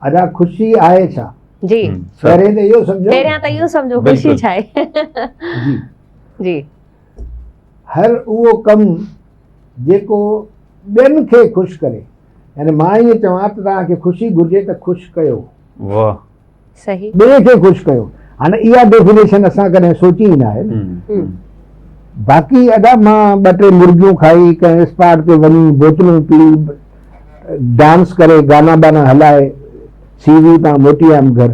अदा खुशी आहे छा जी पहिरें त इहो सम्झो पहिरियां त इहो सम्झो ख़ुशी छा आहे जी जी हर उहो कमु जेको ॿियनि खे ख़ुशि करे यानी मां ईअं चवां त तव्हांखे ख़ुशी घुरिजे त ख़ुशि कयो वाह सही ॿिए खे ख़ुशि कयो हाणे इहा डेफिनेशन असां कॾहिं सोची ई न आहे न। बाक़ी अदा मां 2-3 मुर्गियूं खाई कंहिं स्पॉट ते वञी बोतलूं पी डांस करे गाना बाना हलाए सीवी तां मोटी आयमि घर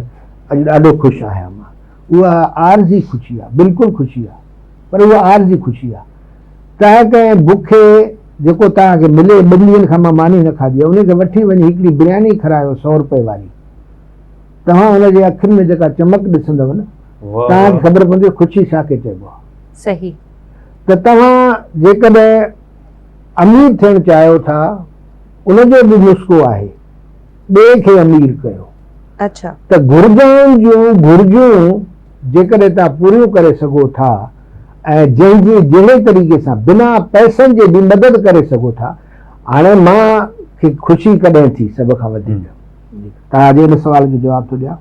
अॼु ॾाढो ख़ुशि आहियां मां उहा आरज़ी ख़ुशी आहे बिल्कुलु ख़ुशी आहे पर उहा आरज़ी ख़ुशी आहे तव्हां कंहिं बुखे जेको तव्हांखे मिले 2 ॾींहंनि खां मां मानी न खाधी आहे उनखे वठी वञी हिकिड़ी बिरयानी खारायो 100 रुपए वारी तव्हां हुनजे अखियुनि में जेका चमक ॾिसंदव न तव्हांखे ख़बर पवंदी ख़ुशी छाखे चइबो आहे। सही त तव्हां जेकॾहिं अमीर थियणु चाहियो था उनजो बि नुस्ख़ो आहे ॿिए खे अमीर कयो अच्छा त घुर्जाउनि जूं घुर्जूं जेकॾहिं तव्हां पूरियूं करे सघो था ऐं जंहिंजी जहिड़े तरीक़े सां बिना पैसनि जे बि मदद करे सघो था हाणे मां खे ख़ुशी कॾहिं थी सभ खां वधीक तव्हांजे हिन सुवाल जो जवाबु थो ॾियां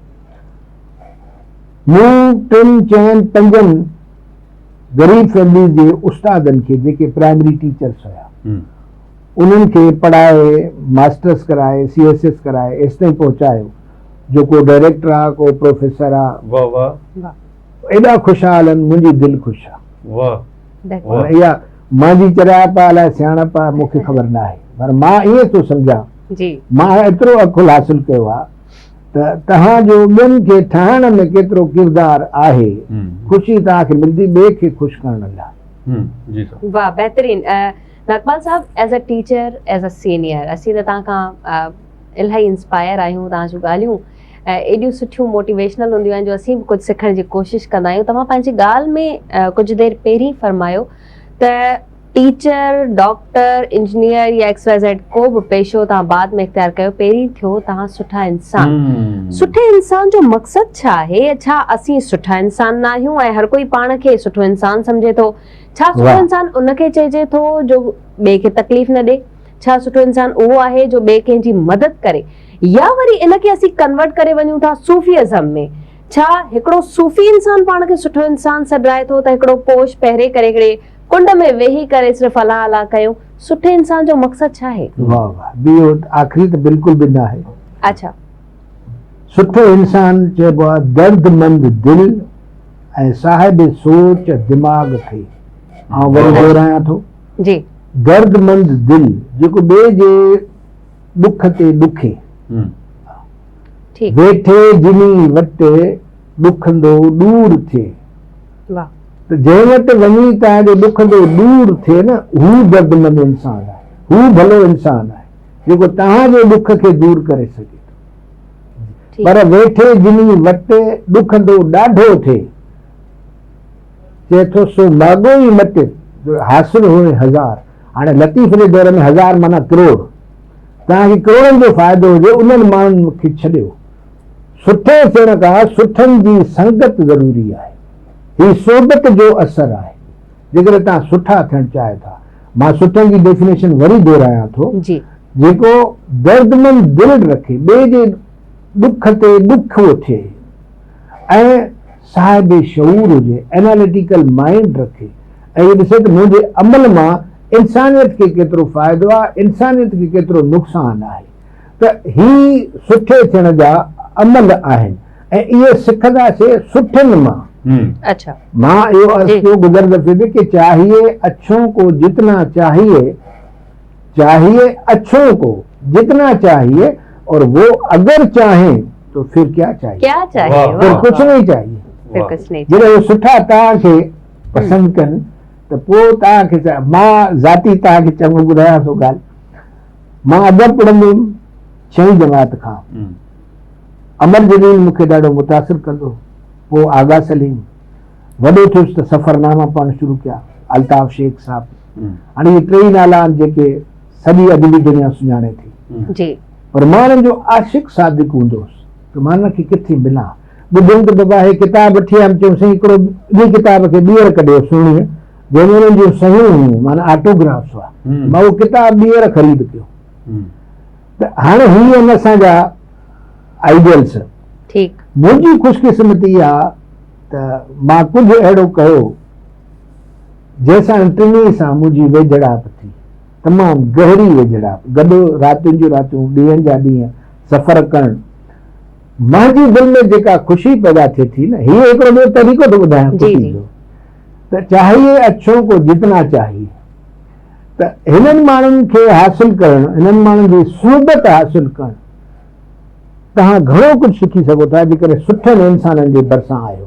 मूं 3-4-5 ग़रीब फैमिली जे उस्तादनि खे जेके प्राइमरी टीचर्स हुया उन्हनि खे पढ़ाए मास्टर्स कराए CSS कराए एसि ताईं पहुचायो जो को डायरेक्टर आहे को प्रोफेसर आहे वाह वाह एॾा ख़ुशहाल आहिनि मुंहिंजी दिलि ख़ुशि आहे वाह इहा मुंहिंजी चरियाप अलाए सियाणप आहे मूंखे ख़बर न आहे पर मां ईअं थो सम्झां जी मां एतिरो अकुल हासिल कयो आहे त तव्हांजो ॿियनि खे ठहण में केतिरो किरदारु आहे ख़ुशी तव्हांखे मिलंदी ॿिए खे ख़ुशि करण लाइ। जी सर वाह बहितरीन नकबल साहब as a teacher as a senior असीं त तव्हां इलाही इंस्पायर आहियूं तव्हां जूं ॻाल्हियूं एॾियूं सुठियूं मोटिवेशनल हूंदियूं आहिनि जो असीं बि कुझु सिखण जी कोशिशि कंदा आहियूं। तव्हां पंहिंजी ॻाल्हि में कुझु देरि पहिरीं फरमायो त टीचर डॉक्टर इंजीनियर या XYZ को बि पेशो तव्हां बाद में इख्तियार कयो पहिरीं थियो तव्हां सुठा इंसान सुठे इंसान जो मक़सदु छा आहे छा असीं सुठा इंसान न आहियूं ऐं हर कोई पाण खे सुठो इंसान सम्झे थो छा सुठो इंसान उनखे चइजे थो जो ॿिए खे तकलीफ़ न ॾे छा सुठो इंसान उहो आहे जो ॿिए कंहिंजी मदद करे या वरी इनखे असीं कन्वर्ट करे वञूं था सूफ़ीज़म में छा हिकिड़ो सूफ़ी इंसान पाण खे सुठो इंसान सॾाए थो त हिकिड़ो पोश पहिरे करे हिकिड़े कुंड में वेही करे सिर्फ़ु अलाह अलाह कयो सुठे इंसान जो मक़सदु छा आहे? वाह वाह ॿियो आख़िरी त बिल्कुलु बि न आहे। अच्छा सुठो इंसान चइबो आहे दर्दमंद दिलि ऐं साहिब सोच दिमाग़ थे ऐं वरी दोहरायां थो जी दर्दमंद दिलि जेको ॿिए जे ॾुख ते ॾुखे ठीक वेठे जिनी वटि ॾुखंदो दूर थिए वाह त जंहिं वटि वञी तव्हांजो ॾुखंदो दूर थिए न हू दर्दमंद इंसान आहे हू भलो इंसान आहे जेको तव्हांजे ॾुख खे दूर करे सघे थो पर वेठे जिनी वटि ॾुखंदो ॾाढो थिए चए थो सो माॻो ई मट हासिल हुए 1000 हाणे लतीफ़ जे दौर में 1000 माना करोड़ तव्हांखे करोड़नि जो फ़ाइदो हुजे उन्हनि माण्हुनि खे छॾियो सुठे थियण खां सुठनि जी संगत ज़रूरी आहे हीउ सोबत जो असरु आहे जेकॾहिं तव्हां सुठा थियणु चाहियो था मां सुठनि जी डेफिनेशन वरी दोहरायां थो जी जेको दर्दमंद दिलि रखे ॿिए जे ॾुख ते ॾुखो थिए ऐं साहिब शऊर हुजे एनालिटिकल माइंड रखे ऐं इहो ॾिसे त मुंहिंजे अमल मां इंसानियत खे केतिरो फ़ाइदो आहे इंसानियत खे केतिरो नुक़सानु आहे त ही सुठे थियण जा अमल आहिनि ऐं इहे सिखंदासीं सुठनि मां। अच्छा मां इहो अर्ज़ु कयो गुज़र दफ़े में कि चाहिए अच्छों को जितना चाहिए अच्छों को जितना चाहिए और वो अगर चाहें तो फिर क्या चाहिए फिर कुछ नहीं चाहिए फिर कुछ नहीं जॾहिं सुठा तव्हांखे पसंदि कनि त पोइ तव्हांखे मां ज़ाती तव्हांखे चङो ॿुधायां थो ॻाल्हि मां अदब पढ़ंदो हुयुमि 6वीं जमात खां अमर जलील मूंखे ॾाढो मुतासिर कंदो पोइ आगा सलीम वॾो थियुसि त सफ़रनामा पढ़णु शुरू कया अल्ताफ़ शेख साहब हाणे इहे 3 नाला आहिनि जेके सॼी अदबी दुनिया सुञाणे थी जी पर मां हुननि जो आशिक़ सादिक हूंदो हुउसि त मां हुनखे किथे मिलां ॿुधुमि त बाबा हे किताब वठी आयमि चयोसीं हिकिड़ो ॿी किताब खे ॿीहर कढियो सुहिणीअ जंहिंमें हुननि जूं सहियूं हुयूं माना ऑटोग्राफ्स हुआ मां उहो किताब ॿीहर ख़रीद कयो त हाणे हीअ असांजा आइडियल्स। ठीकु। मुंहिंजी ख़ुशकिस्मती आहे त मां कुझु अहिड़ो कयो जंहिंसां टिनी सां मुंहिंजी वेझड़ाप थी, तमामु गहरी वेझड़ाप, गॾु रातियुनि जूं रातियूं, ॾींहंनि जा ॾींहं सफ़र करणु। मुंहिंजी दिलि में जेका ख़ुशी पैदा थिए थी न, हीअ हिकिड़ो ॿियो तरीक़ो थो ॿुधायां जी, ख़ुशी जी। जो, त चाहिए अच्छों को जितना चाहिए। त हिननि माण्हुनि खे हासिल करणु, हिननि माण्हुनि जी सोबत हासिल करणु, तव्हां घणो कुझु सिखी सघो था जेकॾहिं सुठनि इंसाननि जे भरिसां आहियो।